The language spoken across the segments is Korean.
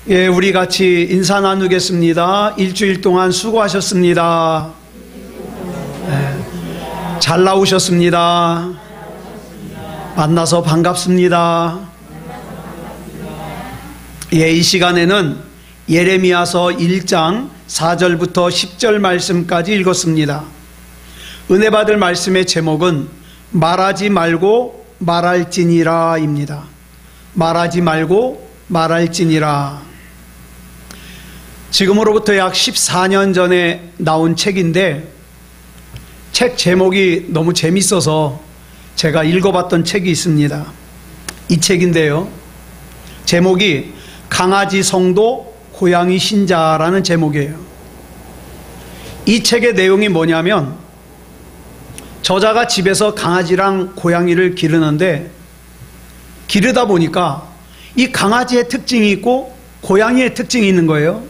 예, 우리 같이 인사 나누겠습니다. 일주일 동안 수고하셨습니다. 잘 나오셨습니다. 만나서 반갑습니다. 예, 이 시간에는 예레미야서 1장 4절부터 10절 말씀까지 읽었습니다. 은혜 받을 말씀의 제목은 말하지 말고 말할지니라 입니다. 말하지 말고 말할지니라. 지금으로부터 약 14년 전에 나온 책인데, 책 제목이 너무 재밌어서 제가 읽어봤던 책이 있습니다. 이 책인데요, 제목이 강아지 성도 고양이 신자라는 제목이에요. 이 책의 내용이 뭐냐면, 저자가 집에서 강아지랑 고양이를 기르는데, 기르다 보니까 이 강아지의 특징이 있고 고양이의 특징이 있는 거예요.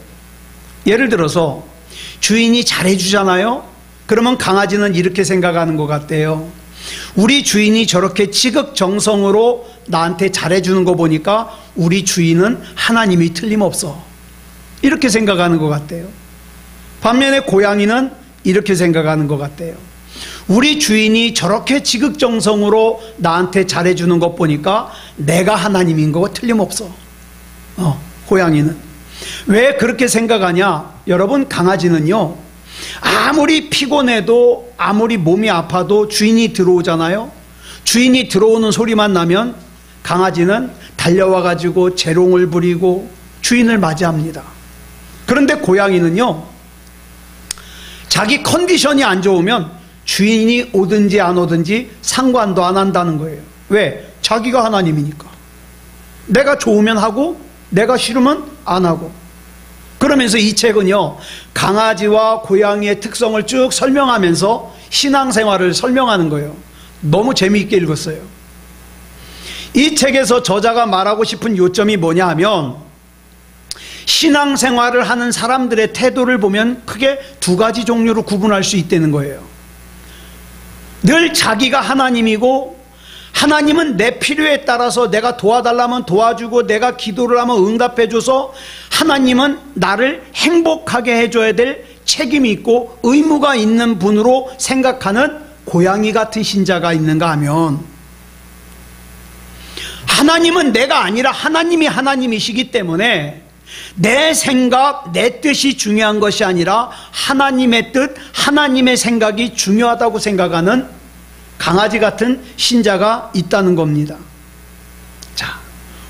예를 들어서 주인이 잘해주잖아요. 그러면 강아지는 이렇게 생각하는 것 같대요. 우리 주인이 저렇게 지극정성으로 나한테 잘해주는 거 보니까 우리 주인은 하나님이 틀림없어, 이렇게 생각하는 것 같대요. 반면에 고양이는 이렇게 생각하는 것 같대요. 우리 주인이 저렇게 지극정성으로 나한테 잘해주는 것 보니까 내가 하나님인 거 틀림없어. 고양이는. 왜 그렇게 생각하냐? 여러분, 강아지는요, 아무리 피곤해도, 아무리 몸이 아파도 주인이 들어오잖아요. 주인이 들어오는 소리만 나면 강아지는 달려와 가지고 재롱을 부리고 주인을 맞이합니다. 그런데 고양이는요, 자기 컨디션이 안 좋으면 주인이 오든지 안 오든지 상관도 안 한다는 거예요. 왜? 자기가 하나님이니까. 내가 좋으면 하고 내가 싫으면 안 하고. 그러면서 이 책은요, 강아지와 고양이의 특성을 쭉 설명하면서 신앙생활을 설명하는 거예요. 너무 재미있게 읽었어요. 이 책에서 저자가 말하고 싶은 요점이 뭐냐 하면, 신앙생활을 하는 사람들의 태도를 보면 크게 두 가지 종류로 구분할 수 있다는 거예요. 늘 자기가 하나님이고, 하나님은 내 필요에 따라서 내가 도와달라면 도와주고, 내가 기도를 하면 응답해줘서 하나님은 나를 행복하게 해줘야 될 책임이 있고 의무가 있는 분으로 생각하는 고양이 같은 신자가 있는가 하면, 하나님은 내가 아니라 하나님이 하나님이시기 때문에 내 생각, 내 뜻이 중요한 것이 아니라 하나님의 뜻, 하나님의 생각이 중요하다고 생각하는 강아지 같은 신자가 있다는 겁니다. 자,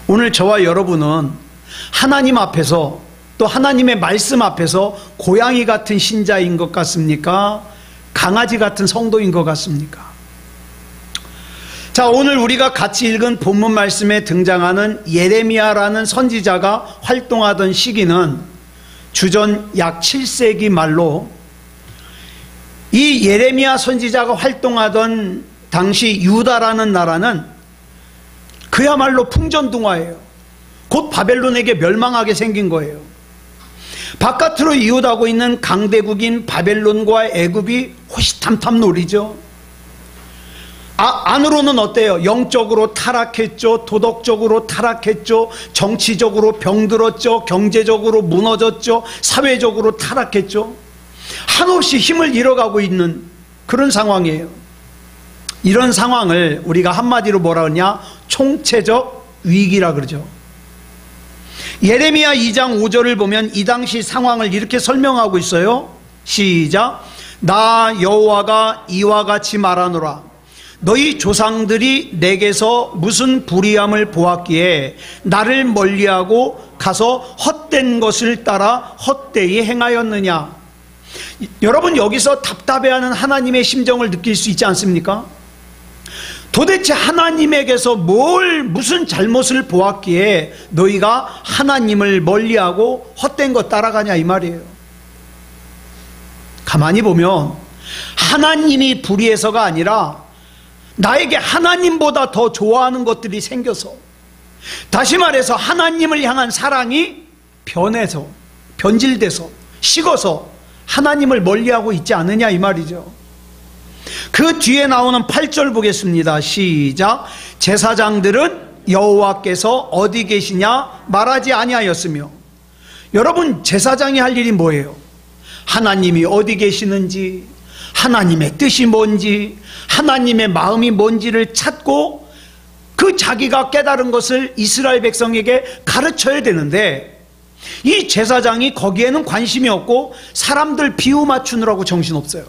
오늘 저와 여러분은 하나님 앞에서, 또 하나님의 말씀 앞에서 고양이 같은 신자인 것 같습니까? 강아지 같은 성도인 것 같습니까? 자, 오늘 우리가 같이 읽은 본문 말씀에 등장하는 예레미야라는 선지자가 활동하던 시기는 주전 약 7세기 말로, 이 예레미야 선지자가 활동하던 당시 유다라는 나라는 그야말로 풍전등화예요. 곧 바벨론에게 멸망하게 생긴 거예요. 바깥으로 이웃하고 있는 강대국인 바벨론과 애굽이 호시탐탐 노리죠. 안으로는 어때요? 영적으로 타락했죠. 도덕적으로 타락했죠. 정치적으로 병들었죠. 경제적으로 무너졌죠. 사회적으로 타락했죠. 한없이 힘을 잃어가고 있는 그런 상황이에요. 이런 상황을 우리가 한마디로 뭐라 그러냐? 총체적 위기라 그러죠. 예레미야 2장 5절을 보면 이 당시 상황을 이렇게 설명하고 있어요. 시작. 나 여호와가 이와 같이 말하노라. 너희 조상들이 내게서 무슨 불의함을 보았기에 나를 멀리하고 가서 헛된 것을 따라 헛되이 행하였느냐. 여러분, 여기서 답답해하는 하나님의 심정을 느낄 수 있지 않습니까? 도대체 하나님에게서 무슨 잘못을 보았기에 너희가 하나님을 멀리하고 헛된 것 따라가냐, 이 말이에요. 가만히 보면 하나님이 불의해서가 아니라 나에게 하나님보다 더 좋아하는 것들이 생겨서, 다시 말해서 하나님을 향한 사랑이 변해서, 변질돼서, 식어서 하나님을 멀리하고 있지 않느냐, 이 말이죠. 그 뒤에 나오는 8절 보겠습니다. 시작. 제사장들은 여호와께서 어디 계시냐 말하지 아니하였으며 여러분, 제사장이 할 일이 뭐예요? 하나님이 어디 계시는지, 하나님의 뜻이 뭔지, 하나님의 마음이 뭔지를 찾고 그 자기가 깨달은 것을 이스라엘 백성에게 가르쳐야 되는데, 이 제사장이 거기에는 관심이 없고 사람들 비유 맞추느라고 정신없어요.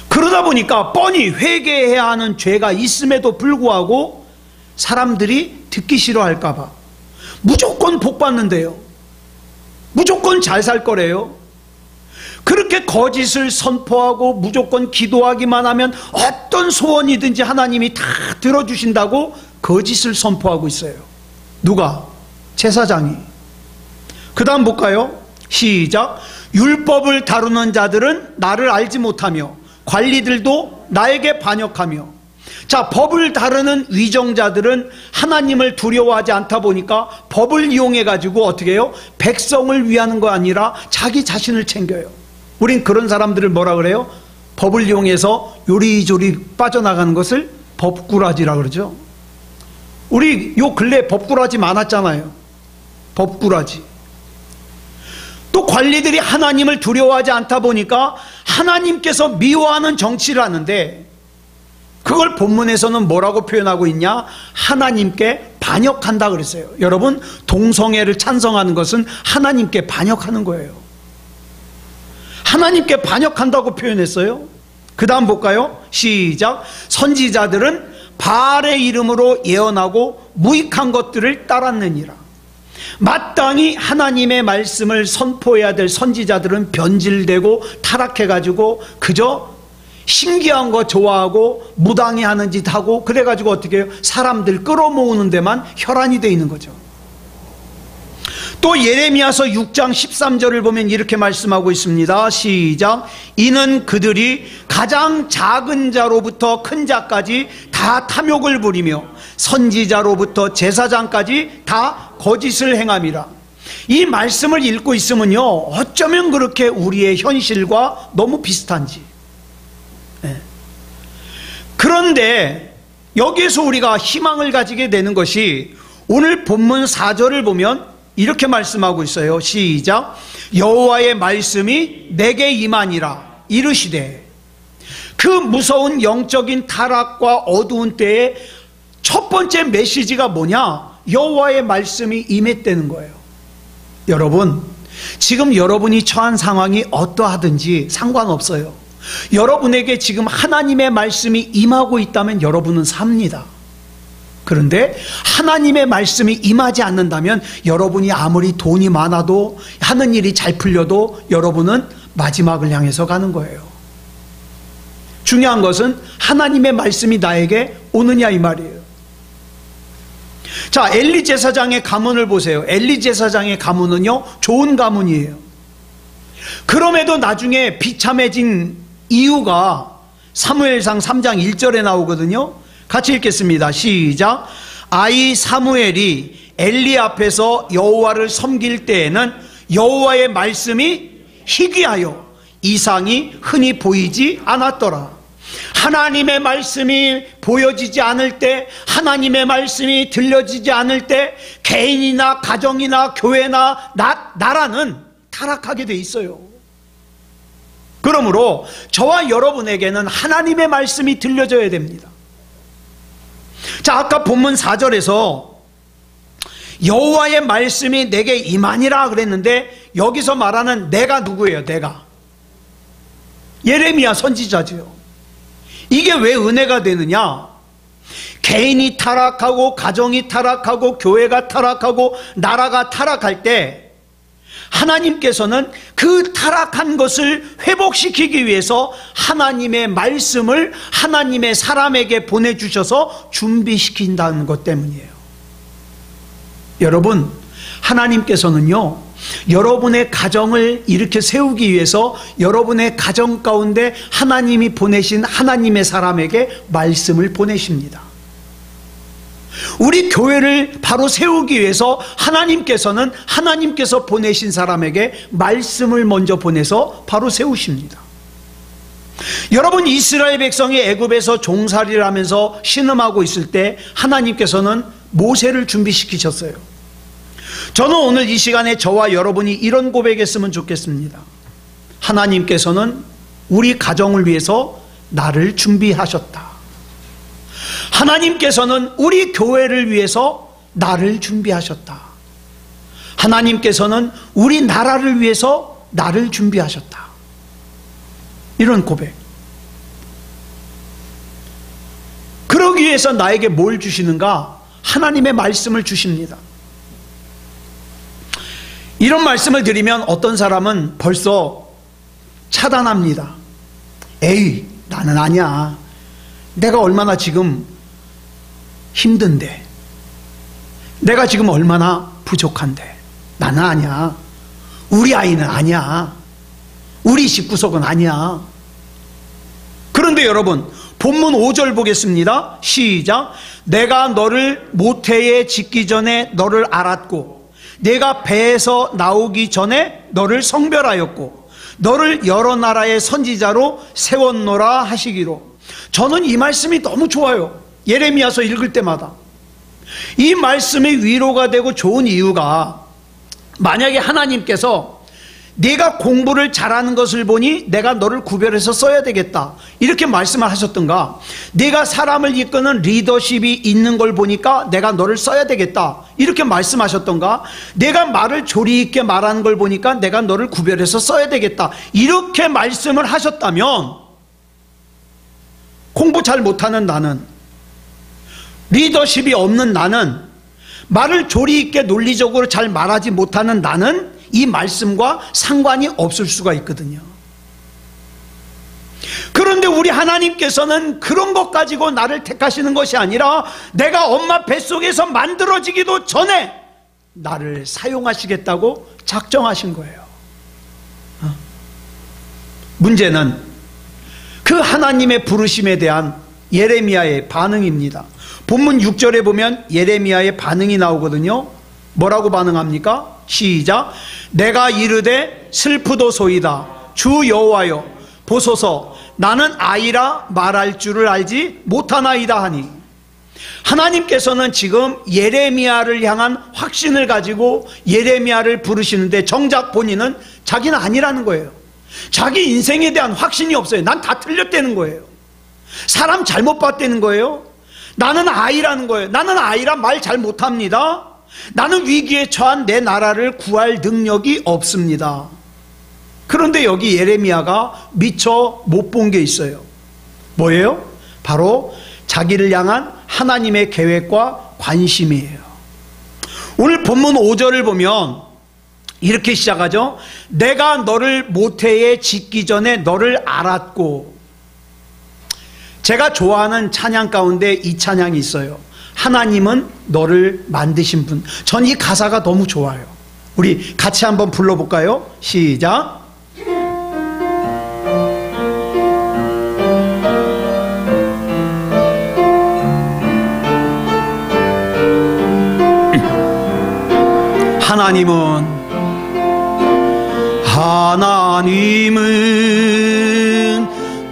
그러다 보니까 뻔히 회개해야 하는 죄가 있음에도 불구하고 사람들이 듣기 싫어할까봐 무조건 복 받는데요, 무조건 잘 살 거래요. 그렇게 거짓을 선포하고 무조건 기도하기만 하면 어떤 소원이든지 하나님이 다 들어주신다고 거짓을 선포하고 있어요. 누가? 제사장이. 그 다음 볼까요? 시작. 율법을 다루는 자들은 나를 알지 못하며 관리들도 나에게 반역하며. 자, 법을 다루는 위정자들은 하나님을 두려워하지 않다 보니까 법을 이용해 가지고 어떻게 해요? 백성을 위하는 거 아니라 자기 자신을 챙겨요. 우린 그런 사람들을 뭐라 그래요? 법을 이용해서 요리조리 빠져나가는 것을 법꾸라지라 그러죠. 우리 요 근래 법꾸라지 많았잖아요. 법꾸라지. 또 관리들이 하나님을 두려워하지 않다 보니까 하나님께서 미워하는 정치를 하는데, 그걸 본문에서는 뭐라고 표현하고 있냐? 하나님께 반역한다 그랬어요. 여러분, 동성애를 찬성하는 것은 하나님께 반역하는 거예요. 하나님께 반역한다고 표현했어요. 그 다음 볼까요? 시작. 선지자들은 바알의 이름으로 예언하고 무익한 것들을 따랐느니라. 마땅히 하나님의 말씀을 선포해야 될 선지자들은 변질되고 타락해가지고 그저 신기한 거 좋아하고 무당이 하는 짓 하고 그래가지고 어떻게 해요? 사람들 끌어모으는 데만 혈안이 돼 있는 거죠. 또 예레미야서 6장 13절을 보면 이렇게 말씀하고 있습니다. 시작. 이는 그들이 가장 작은 자로부터 큰 자까지 다 탐욕을 부리며 선지자로부터 제사장까지 다 거짓을 행함이라. 이 말씀을 읽고 있으면요, 어쩌면 그렇게 우리의 현실과 너무 비슷한지. 그런데 여기에서 우리가 희망을 가지게 되는 것이 오늘 본문 4절을 보면 이렇게 말씀하고 있어요. 시작. 여호와의 말씀이 내게 임하니라 이르시되. 그 무서운 영적인 타락과 어두운 때에 첫 번째 메시지가 뭐냐? 여호와의 말씀이 임했다는 거예요. 여러분, 지금 여러분이 처한 상황이 어떠하든지 상관없어요. 여러분에게 지금 하나님의 말씀이 임하고 있다면 여러분은 삽니다. 그런데 하나님의 말씀이 임하지 않는다면 여러분이 아무리 돈이 많아도 하는 일이 잘 풀려도 여러분은 마지막을 향해서 가는 거예요. 중요한 것은 하나님의 말씀이 나에게 오느냐 이 말이에요. 자, 엘리 제사장의 가문을 보세요. 엘리 제사장의 가문은요, 좋은 가문이에요. 그럼에도 나중에 비참해진 이유가 사무엘상 3장 1절에 나오거든요. 같이 읽겠습니다. 시작. 아이 사무엘이 엘리 앞에서 여호와를 섬길 때에는 여호와의 말씀이 희귀하여 이상이 흔히 보이지 않았더라. 하나님의 말씀이 보여지지 않을 때, 하나님의 말씀이 들려지지 않을 때 개인이나 가정이나 교회나 나라는 타락하게 돼 있어요. 그러므로 저와 여러분에게는 하나님의 말씀이 들려져야 됩니다. 자, 아까 본문 4절에서 여호와의 말씀이 내게 임하니라 그랬는데 여기서 말하는 내가 누구예요? 내가 예레미야 선지자지요. 이게 왜 은혜가 되느냐? 개인이 타락하고 가정이 타락하고 교회가 타락하고 나라가 타락할 때 하나님께서는 그 타락한 것을 회복시키기 위해서 하나님의 말씀을 하나님의 사람에게 보내주셔서 준비시킨다는 것 때문이에요. 여러분, 하나님께서는요, 여러분의 가정을 이렇게 세우기 위해서 여러분의 가정 가운데 하나님이 보내신 하나님의 사람에게 말씀을 보내십니다. 우리 교회를 바로 세우기 위해서 하나님께서 보내신 사람에게 말씀을 먼저 보내서 바로 세우십니다. 여러분, 이스라엘 백성이 애굽에서 종살이를 하면서 신음하고 있을 때 하나님께서는 모세를 준비시키셨어요. 저는 오늘 이 시간에 저와 여러분이 이런 고백했으면 좋겠습니다. 하나님께서는 우리 가정을 위해서 나를 준비하셨다. 하나님께서는 우리 교회를 위해서 나를 준비하셨다. 하나님께서는 우리 나라를 위해서 나를 준비하셨다. 이런 고백. 그러기 위해서 나에게 뭘 주시는가? 하나님의 말씀을 주십니다. 이런 말씀을 드리면 어떤 사람은 벌써 차단합니다. 에이, 나는 아니야. 내가 얼마나 지금 힘든데, 내가 지금 얼마나 부족한데, 나는 아니야. 우리 아이는 아니야. 우리 집구석은 아니야. 그런데 여러분, 본문 5절 보겠습니다. 시작. 내가 너를 모태에 짓기 전에 너를 알았고, 내가 배에서 나오기 전에 너를 성별하였고, 너를 여러 나라의 선지자로 세웠노라 하시기로. 저는 이 말씀이 너무 좋아요. 예레미야서 읽을 때마다. 이 말씀이 위로가 되고 좋은 이유가, 만약에 하나님께서 네가 공부를 잘하는 것을 보니 내가 너를 구별해서 써야 되겠다, 이렇게 말씀을 하셨던가, 네가 사람을 이끄는 리더십이 있는 걸 보니까 내가 너를 써야 되겠다, 이렇게 말씀하셨던가, 내가 말을 조리 있게 말하는 걸 보니까 내가 너를 구별해서 써야 되겠다, 이렇게 말씀을 하셨다면, 공부 잘 못하는 나는, 리더십이 없는 나는, 말을 조리 있게 논리적으로 잘 말하지 못하는 나는 이 말씀과 상관이 없을 수가 있거든요. 그런데 우리 하나님께서는 그런 것 가지고 나를 택하시는 것이 아니라, 내가 엄마 뱃속에서 만들어지기도 전에 나를 사용하시겠다고 작정하신 거예요. 문제는 그 하나님의 부르심에 대한 예레미야의 반응입니다. 본문 6절에 보면 예레미야의 반응이 나오거든요. 뭐라고 반응합니까? 시작. 내가 이르되 슬프도소이다. 주 여호와여 보소서, 나는 아이라 말할 줄을 알지 못하나이다 하니. 하나님께서는 지금 예레미야를 향한 확신을 가지고 예레미야를 부르시는데, 정작 본인은 자기는 아니라는 거예요. 자기 인생에 대한 확신이 없어요. 난 다 틀렸다는 거예요. 사람 잘못 봤다는 거예요. 나는 아이라는 거예요. 나는 아이라 말 잘 못합니다. 나는 위기에 처한 내 나라를 구할 능력이 없습니다. 그런데 여기 예레미야가 미처 못 본 게 있어요. 뭐예요? 바로 자기를 향한 하나님의 계획과 관심이에요. 오늘 본문 5절을 보면 이렇게 시작하죠. 내가 너를 모태에 짓기 전에 너를 알았고. 제가 좋아하는 찬양 가운데 이 찬양이 있어요. 하나님은 너를 만드신 분. 전 이 가사가 너무 좋아요. 우리 같이 한번 불러볼까요? 시작. 하나님은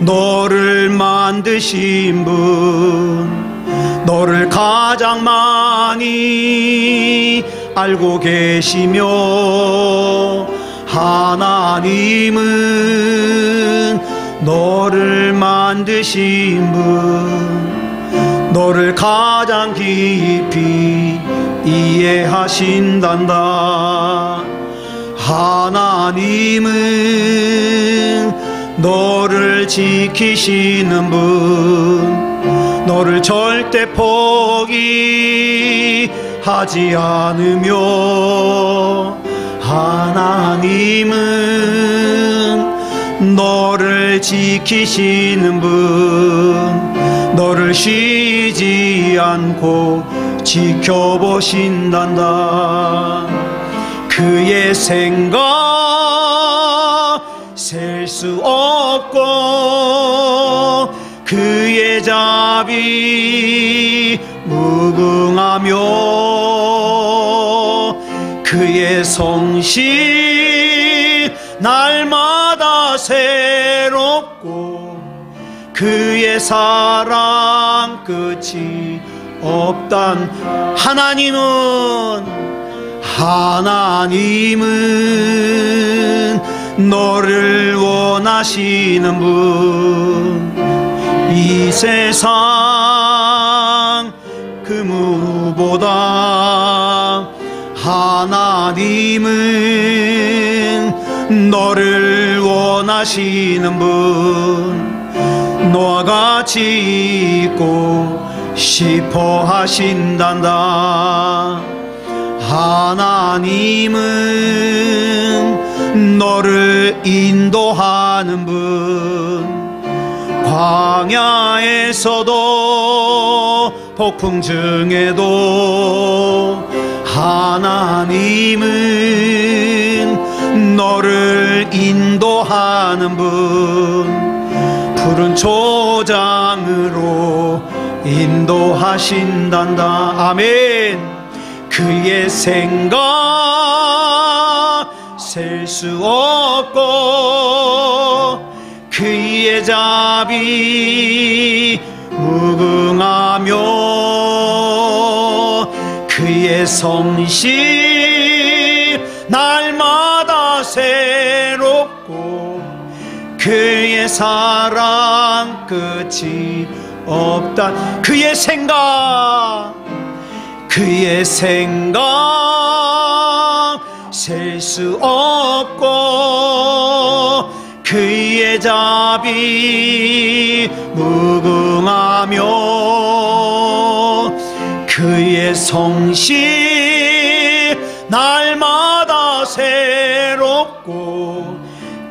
너를 만드신 분, 너를 가장 많이 알고 계시며, 하나님은 너를 만드신 분, 너를 가장 깊이 이해하신단다. 하나님은 너를 지키시는 분, 너를 절대 포기하지 않으며, 하나님은 너를 지키시는 분, 너를 쉬지 않고 지켜보신단다. 그의 생각 셀 수 없고, 그의 자비 무궁하며, 그의 성실 날마다 새롭고, 그의 사랑 끝이 없단. 하나님은 하나님은 너를 원하시는 분, 이 세상 그 무보다 하나님은 너를 원하시는 분, 너와 같이 있고 싶어 하신단다. 하나님은 너를 인도하는 분, 광야에서도 폭풍 중에도 하나님은 너를 인도하는 분, 푸른 초장으로 인도하신단다. 아멘. 그의 생각 셀 수 없고 그의 자비 무궁하며 그의 성실 날마다 새롭고 그의 사랑 끝이 없다. 그의 생각 셀 수 없고 그의 자비 무궁하며 그의 성실 날마다 새롭고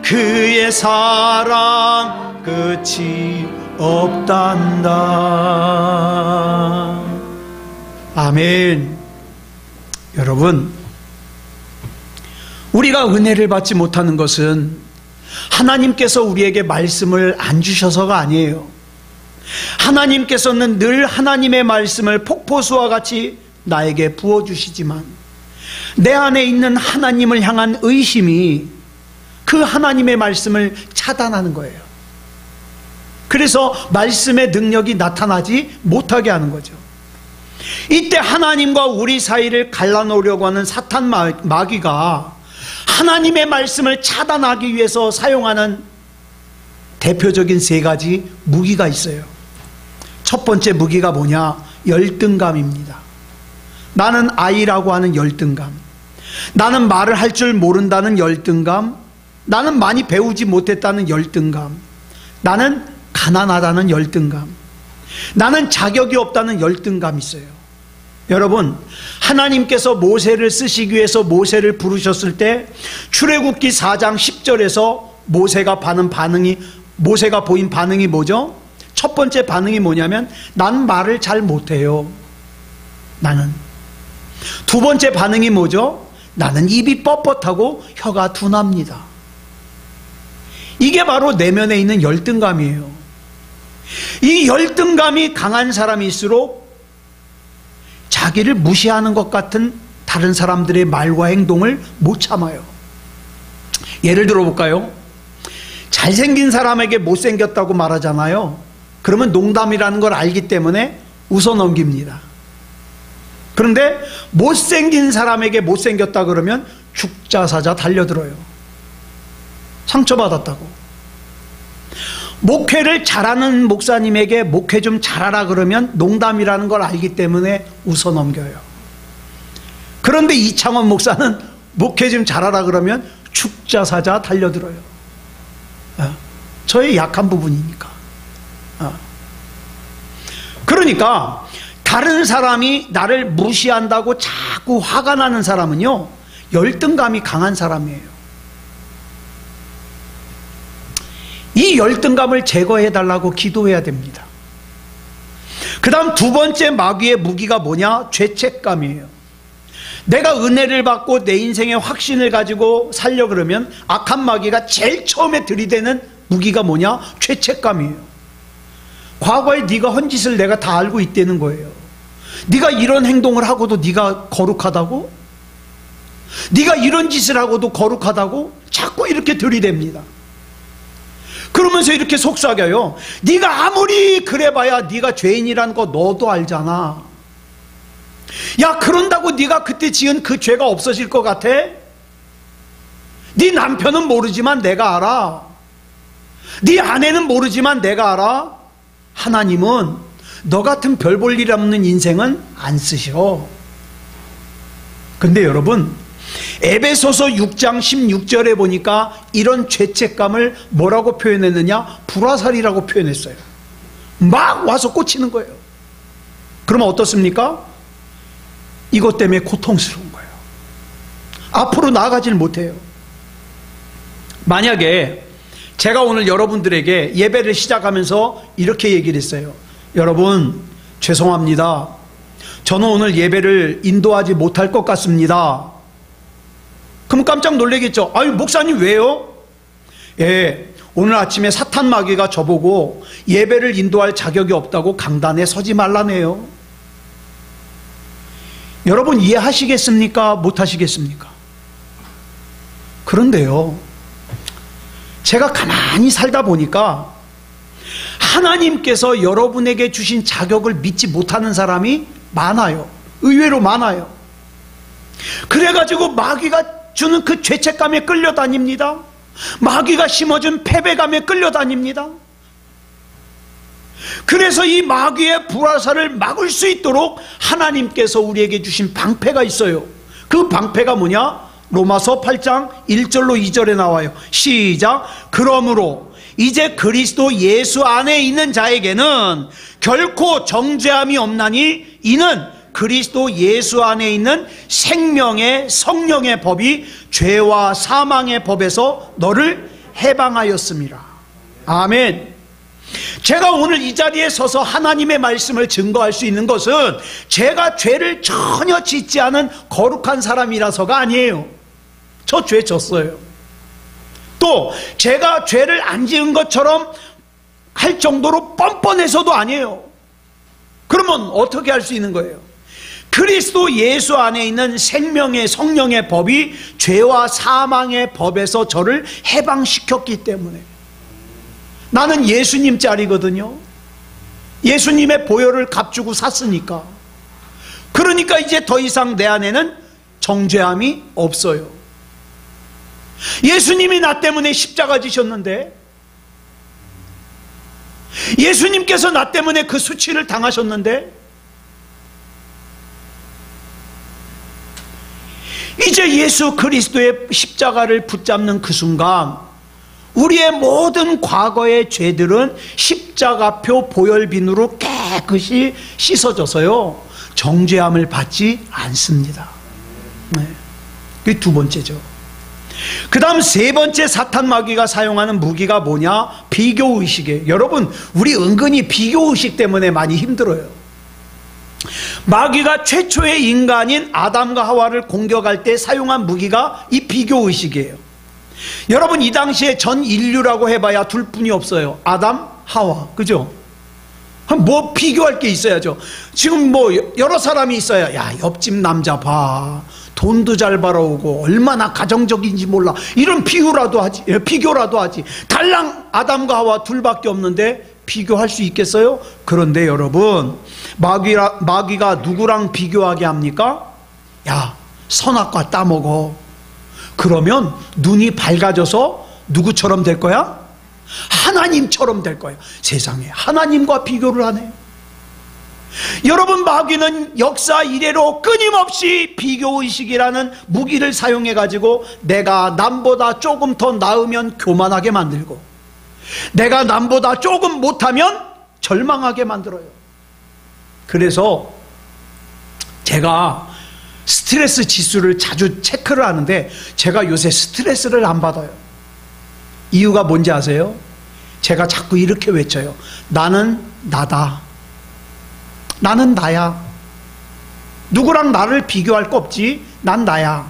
그의 사랑 끝이 없단다. 아멘. 여러분, 우리가 은혜를 받지 못하는 것은 하나님께서 우리에게 말씀을 안 주셔서가 아니에요. 하나님께서는 늘 하나님의 말씀을 폭포수와 같이 나에게 부어주시지만 내 안에 있는 하나님을 향한 의심이 그 하나님의 말씀을 차단하는 거예요. 그래서 말씀의 능력이 나타나지 못하게 하는 거죠. 이때 하나님과 우리 사이를 갈라놓으려고 하는 사탄 마귀가 하나님의 말씀을 차단하기 위해서 사용하는 대표적인 세 가지 무기가 있어요. 첫 번째 무기가 뭐냐? 열등감입니다. 나는 아이라고 하는 열등감, 나는 말을 할 줄 모른다는 열등감, 나는 많이 배우지 못했다는 열등감, 나는 가난하다는 열등감, 나는 자격이 없다는 열등감이 있어요. 여러분, 하나님께서 모세를 쓰시기 위해서 모세를 부르셨을 때 출애굽기 4장 10절에서 모세가 보인 반응이 뭐죠? 첫 번째 반응이 뭐냐면 난 말을 잘 못해요. 나는. 두 번째 반응이 뭐죠? 나는 입이 뻣뻣하고 혀가 둔합니다. 이게 바로 내면에 있는 열등감이에요. 이 열등감이 강한 사람일수록 자기를 무시하는 것 같은 다른 사람들의 말과 행동을 못 참아요. 예를 들어 볼까요? 잘생긴 사람에게 못생겼다고 말하잖아요. 그러면 농담이라는 걸 알기 때문에 웃어 넘깁니다. 그런데 못생긴 사람에게 못생겼다 그러면 죽자사자 달려들어요. 상처받았다고. 목회를 잘하는 목사님에게 목회 좀 잘하라 그러면 농담이라는 걸 알기 때문에 웃어 넘겨요. 그런데 이창원 목사는 목회 좀 잘하라 그러면 죽자사자 달려들어요. 저의 약한 부분이니까. 그러니까 다른 사람이 나를 무시한다고 자꾸 화가 나는 사람은요, 열등감이 강한 사람이에요. 이 열등감을 제거해달라고 기도해야 됩니다. 그 다음 두 번째 마귀의 무기가 뭐냐? 죄책감이에요. 내가 은혜를 받고 내 인생의 확신을 가지고 살려 그러면 악한 마귀가 제일 처음에 들이대는 무기가 뭐냐? 죄책감이에요. 과거에 네가 한 짓을 내가 다 알고 있다는 거예요. 네가 이런 행동을 하고도 네가 거룩하다고? 네가 이런 짓을 하고도 거룩하다고? 자꾸 이렇게 들이댑니다. 그러면서 이렇게 속삭여요. 네가 아무리 그래봐야 네가 죄인이라는 거 너도 알잖아. 야, 그런다고 네가 그때 지은 그 죄가 없어질 것 같아? 네 남편은 모르지만 내가 알아. 네 아내는 모르지만 내가 알아. 하나님은 너 같은 별 볼 일 없는 인생은 안 쓰셔. 근데 여러분, 에베소서 6장 16절에 보니까 이런 죄책감을 뭐라고 표현했느냐? 불화살이라고 표현했어요. 막 와서 꽂히는 거예요. 그러면 어떻습니까? 이것 때문에 고통스러운 거예요. 앞으로 나아가질 못해요. 만약에 제가 오늘 여러분들에게 예배를 시작하면서 이렇게 얘기를 했어요. 여러분, 죄송합니다. 저는 오늘 예배를 인도하지 못할 것 같습니다. 그럼 깜짝 놀라겠죠. 아유, 목사님 왜요? 예, 오늘 아침에 사탄 마귀가 저보고 예배를 인도할 자격이 없다고 강단에 서지 말라네요. 여러분 이해하시겠습니까? 못하시겠습니까? 그런데요, 제가 가만히 살다 보니까 하나님께서 여러분에게 주신 자격을 믿지 못하는 사람이 많아요. 의외로 많아요. 그래가지고 마귀가 주는 그 죄책감에 끌려다닙니다. 마귀가 심어준 패배감에 끌려다닙니다. 그래서 이 마귀의 불화살을 막을 수 있도록 하나님께서 우리에게 주신 방패가 있어요. 그 방패가 뭐냐? 로마서 8장 1절로 2절에 나와요. 시작. 그러므로 이제 그리스도 예수 안에 있는 자에게는 결코 정죄함이 없나니 이는 그리스도 예수 안에 있는 생명의 성령의 법이 죄와 사망의 법에서 너를 해방하였습니다. 아멘. 제가 오늘 이 자리에 서서 하나님의 말씀을 증거할 수 있는 것은 제가 죄를 전혀 짓지 않은 거룩한 사람이라서가 아니에요. 저 죄 졌어요. 또 제가 죄를 안 지은 것처럼 할 정도로 뻔뻔해서도 아니에요. 그러면 어떻게 할 수 있는 거예요? 그리스도 예수 안에 있는 생명의 성령의 법이 죄와 사망의 법에서 저를 해방시켰기 때문에. 나는 예수님 짤이거든요. 예수님의 보혈을 값주고 샀으니까. 그러니까 이제 더 이상 내 안에는 정죄함이 없어요. 예수님이 나 때문에 십자가 지셨는데, 예수님께서 나 때문에 그 수치를 당하셨는데, 이제 예수 그리스도의 십자가를 붙잡는 그 순간 우리의 모든 과거의 죄들은 십자가표 보혈비누로 깨끗이 씻어져서요 정죄함을 받지 않습니다. 네. 그게 두 번째죠. 그 다음 세 번째 사탄 마귀가 사용하는 무기가 뭐냐? 비교의식이에요. 여러분, 우리 은근히 비교의식 때문에 많이 힘들어요. 마귀가 최초의 인간인 아담과 하와를 공격할 때 사용한 무기가 이 비교의식이에요. 여러분, 이 당시에 전 인류라고 해봐야 둘 뿐이 없어요. 아담, 하와. 그죠? 뭐 비교할 게 있어야죠. 지금 뭐 여러 사람이 있어야, 야, 옆집 남자 봐. 돈도 잘 벌어오고 얼마나 가정적인지 몰라. 이런 비교라도 하지. 달랑 아담과 하와 둘밖에 없는데 비교할 수 있겠어요? 그런데 여러분, 마귀가 누구랑 비교하게 합니까? 야, 선악과 따먹어. 그러면 눈이 밝아져서 누구처럼 될 거야? 하나님처럼 될 거야. 세상에 하나님과 비교를 하네. 여러분, 마귀는 역사 이래로 끊임없이 비교의식이라는 무기를 사용해 가지고 내가 남보다 조금 더 나으면 교만하게 만들고, 내가 남보다 조금 못하면 절망하게 만들어요. 그래서 제가 스트레스 지수를 자주 체크를 하는데 제가 요새 스트레스를 안 받아요. 이유가 뭔지 아세요? 제가 자꾸 이렇게 외쳐요. 나는 나다. 나는 나야. 누구랑 나를 비교할 거 없지. 난 나야.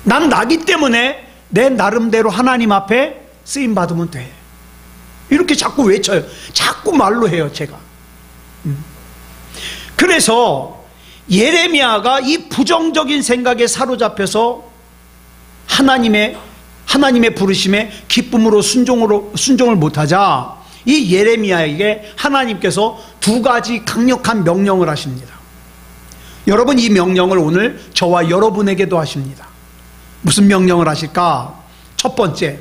난 나기 때문에 내 나름대로 하나님 앞에 쓰임받으면 돼. 이렇게 자꾸 외쳐요. 자꾸 말로 해요, 제가. 그래서 예레미야가 이 부정적인 생각에 사로잡혀서 하나님의 부르심에 기쁨으로 순종을 못하자 이 예레미야에게 하나님께서 두 가지 강력한 명령을 하십니다. 여러분, 이 명령을 오늘 저와 여러분에게도 하십니다. 무슨 명령을 하실까? 첫 번째,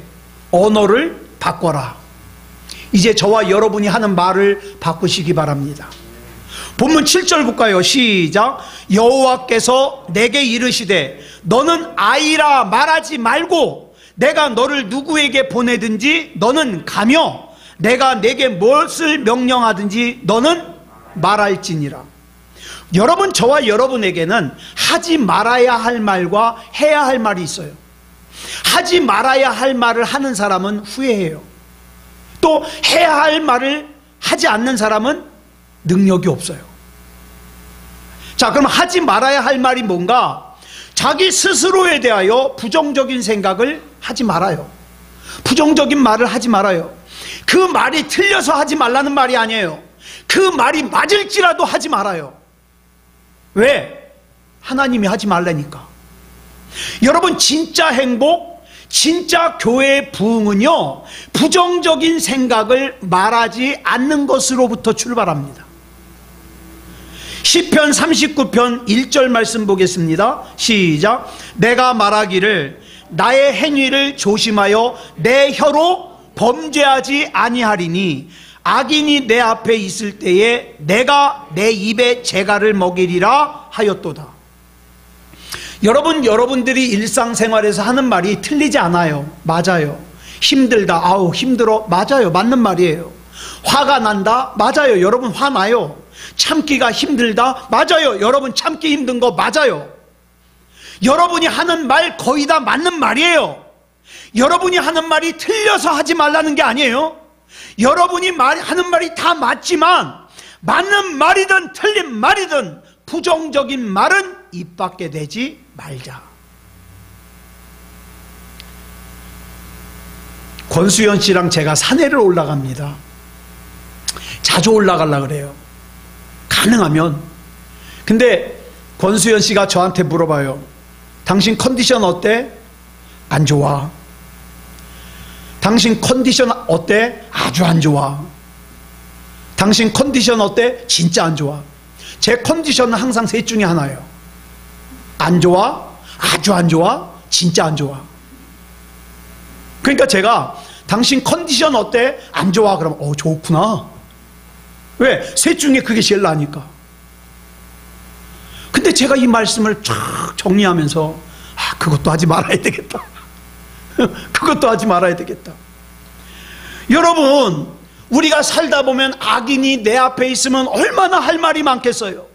언어를 바꿔라. 이제 저와 여러분이 하는 말을 바꾸시기 바랍니다. 본문 7절 볼까요? 시작. 여호와께서 내게 이르시되 너는 아이라 말하지 말고 내가 너를 누구에게 보내든지 너는 가며 내가 내게 무엇을 명령하든지 너는 말할지니라. 여러분, 저와 여러분에게는 하지 말아야 할 말과 해야 할 말이 있어요. 하지 말아야 할 말을 하는 사람은 후회해요. 또 해야 할 말을 하지 않는 사람은 능력이 없어요. 자, 그럼 하지 말아야 할 말이 뭔가? 자기 스스로에 대하여 부정적인 생각을 하지 말아요. 부정적인 말을 하지 말아요. 그 말이 틀려서 하지 말라는 말이 아니에요. 그 말이 맞을지라도 하지 말아요. 왜? 하나님이 하지 말라니까. 여러분, 진짜 행복, 진짜 교회의 부흥은요, 부정적인 생각을 말하지 않는 것으로부터 출발합니다. 시편 39편 1절 말씀 보겠습니다. 시작. 내가 말하기를 나의 행위를 조심하여 내 혀로 범죄하지 아니하리니 악인이 내 앞에 있을 때에 내가 내 입에 재갈을 먹이리라 하였도다. 여러분, 여러분들이 일상생활에서 하는 말이 틀리지 않아요. 맞아요. 힘들다. 아우 힘들어. 맞아요. 맞는 말이에요. 화가 난다. 맞아요. 여러분 화나요. 참기가 힘들다. 맞아요. 여러분 참기 힘든 거 맞아요. 여러분이 하는 말 거의 다 맞는 말이에요. 여러분이 하는 말이 틀려서 하지 말라는 게 아니에요. 여러분이 하는 말이 다 맞지만 맞는 말이든 틀린 말이든 부정적인 말은 입 밖에 내지 말자. 권수연 씨랑 제가 산에를 올라갑니다. 자주 올라가려고 그래요. 가능하면. 근데 권수연 씨가 저한테 물어봐요. 당신 컨디션 어때? 안 좋아. 당신 컨디션 어때? 아주 안 좋아. 당신 컨디션 어때? 진짜 안 좋아. 제 컨디션은 항상 셋 중에 하나예요. 안 좋아, 아주 안 좋아, 진짜 안 좋아. 그러니까 제가 당신 컨디션 어때? 안 좋아. 그러면 좋구나. 왜? 셋 중에 그게 제일 나으니까. 근데 제가 이 말씀을 쫙 정리하면서 그것도 하지 말아야 되겠다. 그것도 하지 말아야 되겠다. 여러분, 우리가 살다 보면 악인이 내 앞에 있으면 얼마나 할 말이 많겠어요.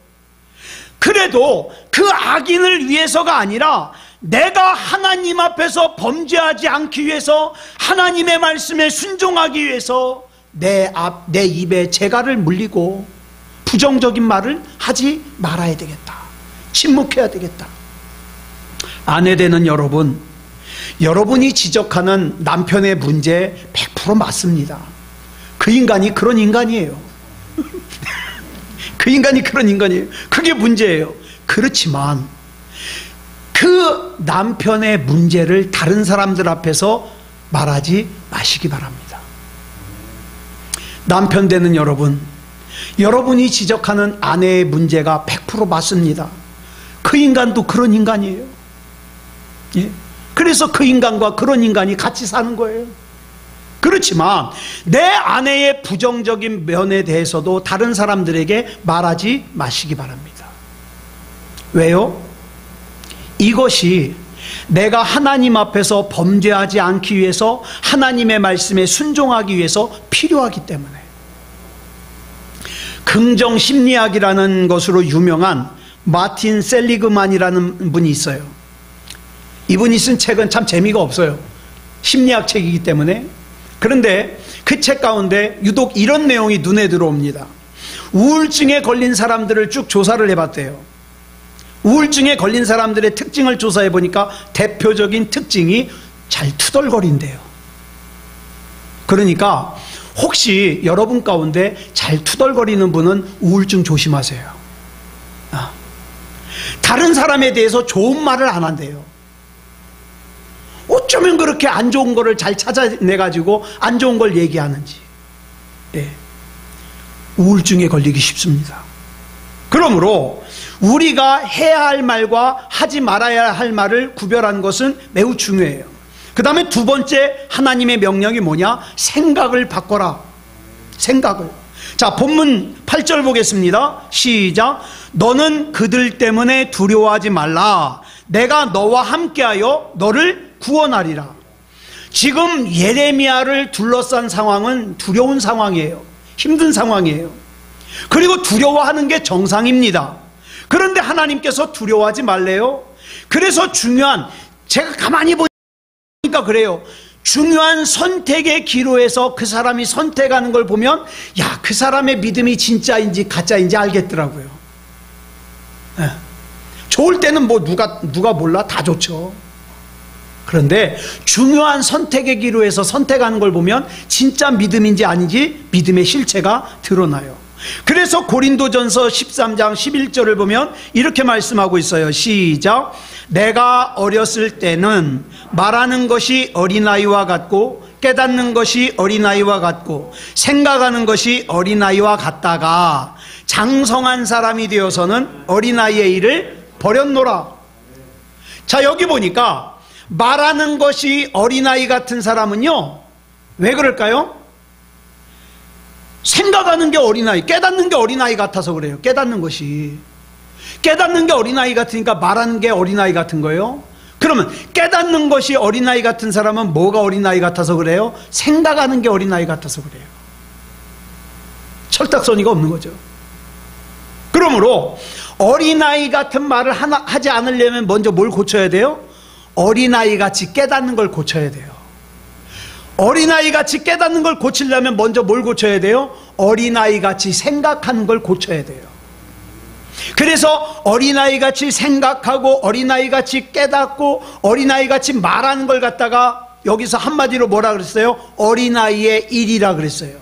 그래도 그 악인을 위해서가 아니라 내가 하나님 앞에서 범죄하지 않기 위해서, 하나님의 말씀에 순종하기 위해서 내 입에 재갈을 물리고 부정적인 말을 하지 말아야 되겠다. 침묵해야 되겠다. 아내 되는 여러분, 여러분이 지적하는 남편의 문제 100% 맞습니다. 그 인간이 그런 인간이에요. 그 인간이 그런 인간이에요. 그게 문제예요. 그렇지만 그 남편의 문제를 다른 사람들 앞에서 말하지 마시기 바랍니다. 남편 되는 여러분, 여러분이 지적하는 아내의 문제가 100% 맞습니다. 그 인간도 그런 인간이에요. 예? 그래서 그 인간과 그런 인간이 같이 사는 거예요. 그렇지만 내 아내의 부정적인 면에 대해서도 다른 사람들에게 말하지 마시기 바랍니다. 왜요? 이것이 내가 하나님 앞에서 범죄하지 않기 위해서, 하나님의 말씀에 순종하기 위해서 필요하기 때문에. 긍정심리학이라는 것으로 유명한 마틴 셀리그만이라는 분이 있어요. 이분이 쓴 책은 참 재미가 없어요. 심리학 책이기 때문에. 그런데 그 책 가운데 유독 이런 내용이 눈에 들어옵니다. 우울증에 걸린 사람들을 쭉 조사를 해봤대요. 우울증에 걸린 사람들의 특징을 조사해 보니까 대표적인 특징이 잘 투덜거린대요. 그러니까 혹시 여러분 가운데 잘 투덜거리는 분은 우울증 조심하세요. 다른 사람에 대해서 좋은 말을 안 한대요. 어쩌면 그렇게 안 좋은 거를 잘 찾아내가지고 안 좋은 걸 얘기하는지. 네. 우울증에 걸리기 쉽습니다. 그러므로 우리가 해야 할 말과 하지 말아야 할 말을 구별하는 것은 매우 중요해요. 그 다음에 두 번째 하나님의 명령이 뭐냐? 생각을 바꿔라. 생각을. 자, 본문 8절 보겠습니다. 시작. 너는 그들 때문에 두려워하지 말라. 내가 너와 함께하여 너를 구원하리라. 지금 예레미야를 둘러싼 상황은 두려운 상황이에요. 힘든 상황이에요. 그리고 두려워하는 게 정상입니다. 그런데 하나님께서 두려워하지 말래요. 그래서 중요한, 제가 가만히 보니까 그래요. 중요한 선택의 기로에서 그 사람이 선택하는 걸 보면, 야, 그 사람의 믿음이 진짜인지 가짜인지 알겠더라고요. 네. 좋을 때는 뭐 누가 몰라? 다 좋죠. 그런데 중요한 선택의 기로에서 선택하는 걸 보면 진짜 믿음인지 아닌지 믿음의 실체가 드러나요. 그래서 고린도전서 13장 11절을 보면 이렇게 말씀하고 있어요. 시작. 내가 어렸을 때는 말하는 것이 어린아이와 같고 깨닫는 것이 어린아이와 같고 생각하는 것이 어린아이와 같다가 장성한 사람이 되어서는 어린아이의 일을 버렸노라. 자, 여기 보니까 말하는 것이 어린아이 같은 사람은요, 왜 그럴까요? 생각하는 게 어린아이, 깨닫는 게 어린아이 같아서 그래요. 깨닫는 게 어린아이 같으니까 말하는 게 어린아이 같은 거예요. 그러면 깨닫는 것이 어린아이 같은 사람은 뭐가 어린아이 같아서 그래요? 생각하는 게 어린아이 같아서 그래요. 철딱서니가 없는 거죠. 그러므로 어린아이 같은 말을 하지 않으려면 먼저 뭘 고쳐야 돼요? 어린아이 같이 깨닫는 걸 고쳐야 돼요. 어린아이 같이 깨닫는 걸 고치려면 먼저 뭘 고쳐야 돼요? 어린아이 같이 생각하는 걸 고쳐야 돼요. 그래서 어린아이 같이 생각하고 어린아이 같이 깨닫고 어린아이 같이 말하는 걸 갖다가 여기서 한마디로 뭐라 그랬어요? 어린아이의 일이라 그랬어요.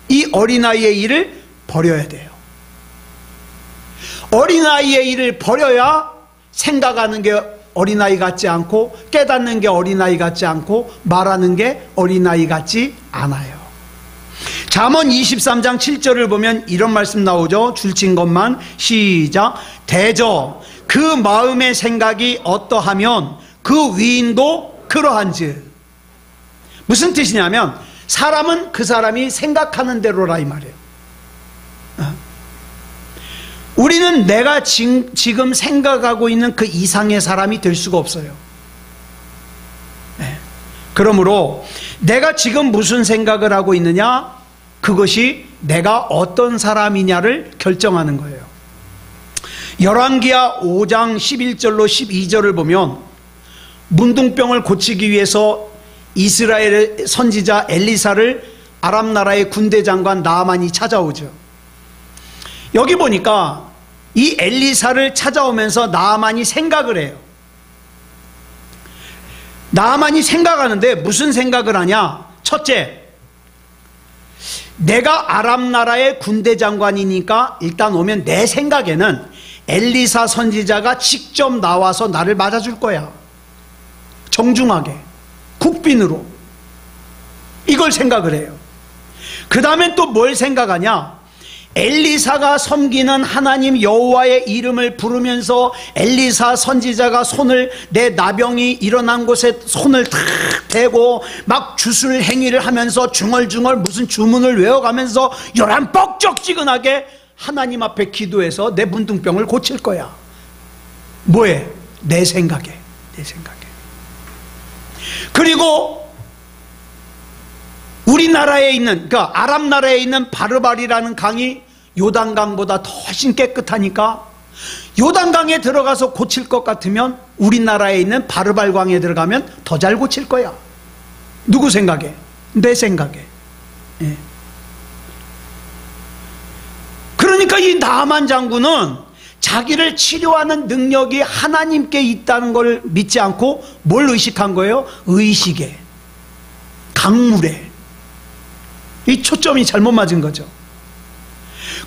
이 어린아이의 일을 버려야 돼요. 어린아이의 일을 버려야 생각하는 게 어린아이 같지 않고 깨닫는 게 어린아이 같지 않고 말하는 게 어린아이 같지 않아요. 잠언 23장 7절을 보면 이런 말씀 나오죠. 줄친 것만 시작. 대저 그 마음의 생각이 어떠하면 그 위인도 그러한즉. 무슨 뜻이냐면 사람은 그 사람이 생각하는 대로라 이 말이에요. 우리는 내가 지금 생각하고 있는 그 이상의 사람이 될 수가 없어요. 네. 그러므로 내가 지금 무슨 생각을 하고 있느냐, 그것이 내가 어떤 사람이냐를 결정하는 거예요. 열왕기하 5장 11절로 12절을 보면 문둥병을 고치기 위해서 이스라엘의 선지자 엘리사를 아람 나라의 군대 장관 나아만이 찾아오죠. 여기 보니까 이 엘리사를 찾아오면서 나아만이 생각을 해요. 나아만이 생각하는데 무슨 생각을 하냐? 첫째, 내가 아람 나라의 군대 장관이니까 일단 오면 내 생각에는 엘리사 선지자가 직접 나와서 나를 맞아줄 거야. 정중하게, 국빈으로. 이걸 생각을 해요. 그 다음엔 또 뭘 생각하냐? 엘리사가 섬기는 하나님 여호와의 이름을 부르면서 엘리사 선지자가 손을, 내 나병이 일어난 곳에 손을 탁 대고 막 주술 행위를 하면서 중얼중얼 무슨 주문을 외워가면서 요란 뻑적지근하게 하나님 앞에 기도해서 내 문둥병을 고칠 거야. 뭐해? 내 생각에. 그리고 우리나라에 있는, 그러니까 아람 나라에 있는 바르바리라는 강이 요단강보다 더 훨씬 깨끗하니까 요단강에 들어가서 고칠 것 같으면 우리나라에 있는 바르발강에 들어가면 더 잘 고칠 거야. 누구 생각에? 내 생각에. 예. 그러니까 이 나아만 장군은 자기를 치료하는 능력이 하나님께 있다는 걸 믿지 않고 뭘 의식한 거예요? 의식에, 강물에. 이 초점이 잘못 맞은 거죠.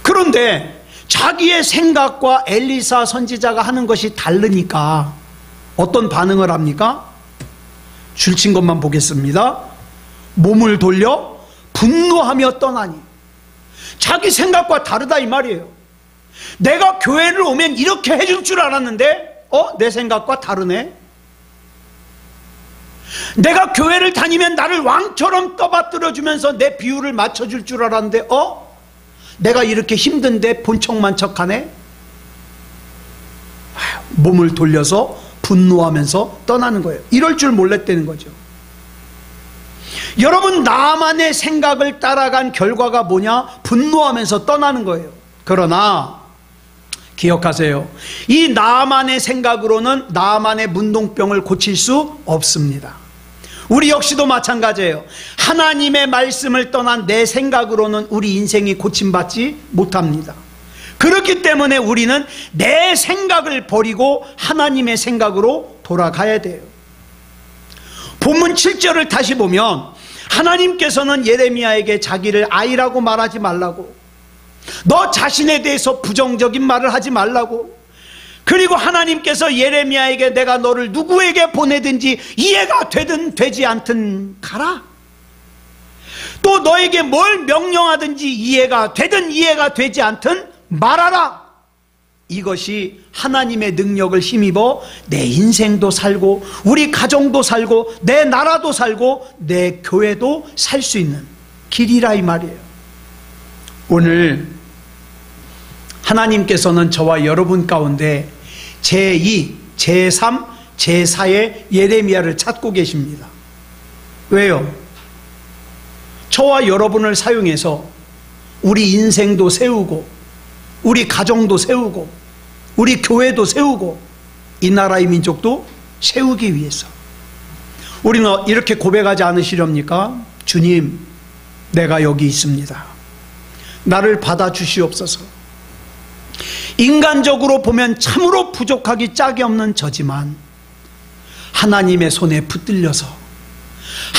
그런데 자기의 생각과 엘리사 선지자가 하는 것이 다르니까 어떤 반응을 합니까? 줄친 것만 보겠습니다. 몸을 돌려 분노하며 떠나니. 자기 생각과 다르다 이 말이에요. 내가 교회를 오면 이렇게 해줄 줄 알았는데 내 생각과 다르네. 내가 교회를 다니면 나를 왕처럼 떠받들어주면서 내 비율을 맞춰줄 줄 알았는데 내가 이렇게 힘든데 본척만 척하네. 몸을 돌려서 분노하면서 떠나는 거예요. 이럴 줄 몰랐다는 거죠. 여러분, 나만의 생각을 따라간 결과가 뭐냐? 분노하면서 떠나는 거예요. 그러나 기억하세요. 이 나만의 생각으로는 나만의 문둥병을 고칠 수 없습니다. 우리 역시도 마찬가지예요. 하나님의 말씀을 떠난 내 생각으로는 우리 인생이 고침받지 못합니다. 그렇기 때문에 우리는 내 생각을 버리고 하나님의 생각으로 돌아가야 돼요. 본문 7절을 다시 보면 하나님께서는 예레미야에게 자기를 아이라고 말하지 말라고, 너 자신에 대해서 부정적인 말을 하지 말라고, 그리고 하나님께서 예레미야에게 내가 너를 누구에게 보내든지 이해가 되든 되지 않든 가라, 또 너에게 뭘 명령하든지 이해가 되든 이해가 되지 않든 말하라. 이것이 하나님의 능력을 힘입어 내 인생도 살고 우리 가정도 살고 내 나라도 살고 내 교회도 살 수 있는 길이라 이 말이에요. 오늘 하나님께서는 저와 여러분 가운데 제2, 제3, 제4의 예레미야를 찾고 계십니다. 왜요? 저와 여러분을 사용해서 우리 인생도 세우고 우리 가정도 세우고 우리 교회도 세우고 이 나라의 민족도 세우기 위해서. 우리는 이렇게 고백하지 않으시렵니까? 주님, 내가 여기 있습니다. 나를 받아주시옵소서. 인간적으로 보면 참으로 부족하기 짝이 없는 저지만 하나님의 손에 붙들려서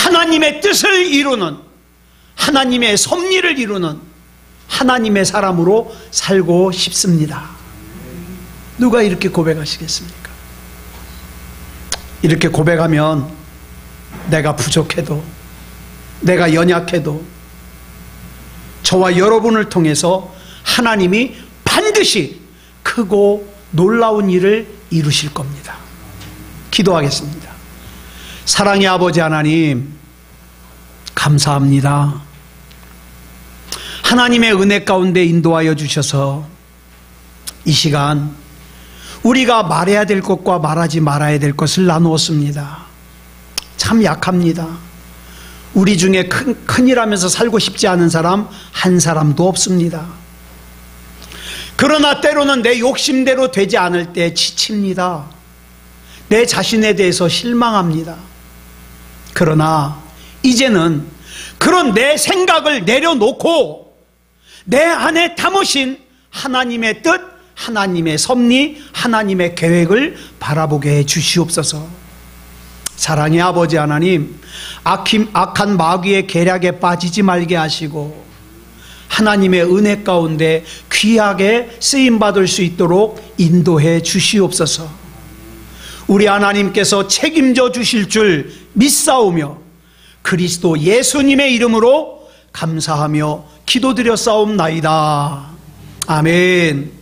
하나님의 뜻을 이루는, 하나님의 섭리를 이루는 하나님의 사람으로 살고 싶습니다. 누가 이렇게 고백하시겠습니까? 이렇게 고백하면 내가 부족해도, 내가 연약해도 저와 여러분을 통해서 하나님이 반드시 크고 놀라운 일을 이루실 겁니다. 기도하겠습니다. 사랑의 아버지 하나님, 감사합니다. 하나님의 은혜 가운데 인도하여 주셔서 이 시간 우리가 말해야 될 것과 말하지 말아야 될 것을 나누었습니다. 참 약합니다. 우리 중에 큰일 하면서 살고 싶지 않은 사람 한 사람도 없습니다. 그러나 때로는 내 욕심대로 되지 않을 때 지칩니다. 내 자신에 대해서 실망합니다. 그러나 이제는 그런 내 생각을 내려놓고 내 안에 담으신 하나님의 뜻, 하나님의 섭리, 하나님의 계획을 바라보게 해 주시옵소서. 사랑의 아버지 하나님, 악한 마귀의 계략에 빠지지 말게 하시고 하나님의 은혜 가운데 귀하게 쓰임받을 수 있도록 인도해 주시옵소서. 우리 하나님께서 책임져 주실 줄 믿사오며 그리스도 예수님의 이름으로 감사하며 기도드려 싸움나이다. 아멘.